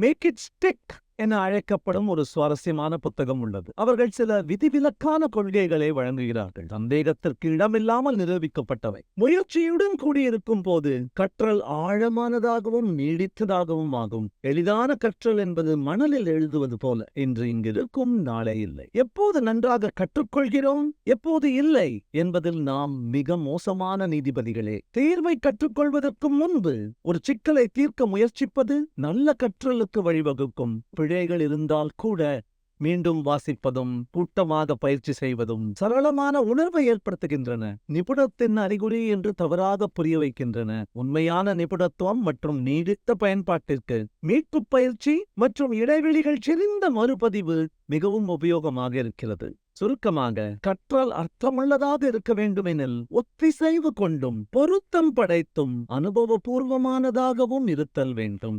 Make it stick என அழைக்கப்படும் ஒரு சுவாரஸ்யமான புத்தகம் உள்ளது. அவர்கள் சில விதிவிலக்கான கொள்கைகளை வழங்குகிறார்கள், சந்தேகத்திற்கு இடமில்லாமல் நிரூபிக்கப்பட்டவை. முயற்சியுடன் கூடியிருக்கும் போது கற்றல் ஆழமானதாகவும் நீடித்ததாகவும் ஆகும். எளிதான கற்றல் என்பது மணலில் எழுதுவது போல, இன்று இங்கிருக்கும் நாளை இல்லை. எப்போது நன்றாக கற்றுக்கொள்கிறோம், எப்போது இல்லை என்பதில் நாம் மிக மோசமான நீதிபதிகளே. தீர்வை கற்றுக்கொள்வதற்கு முன்பு ஒரு சிக்கலை தீர்க்க முயற்சிப்பது நல்ல கற்றலுக்கு வழிவகுக்கும். பிழைகள் இருந்தால் கூட மீண்டும் வாசிப்பதும் கூட்டமாக பயிற்சி செய்வதும் சரளமான உணர்வை ஏற்படுத்துகின்றன. நிபுணத்தின் அறிகுறி என்று தவறாக புரிய வைக்கின்றன. உண்மையான நிபுணத்துவம் மற்றும் நீடித்த பயன்பாட்டிற்கு மீட்பு பயிற்சி மற்றும் இடைவெளிகள் செறிந்த மறுபதிவு மிகவும் உபயோகமாக இருக்கிறது. சுருக்கமாக, கற்றல் அர்த்தமுள்ளதாக இருக்க வேண்டுமெனில் ஒத்திசைவு கொண்டும் பொருத்தம் படைத்தும் அனுபவபூர்வமானதாகவும் இருத்தல் வேண்டும்.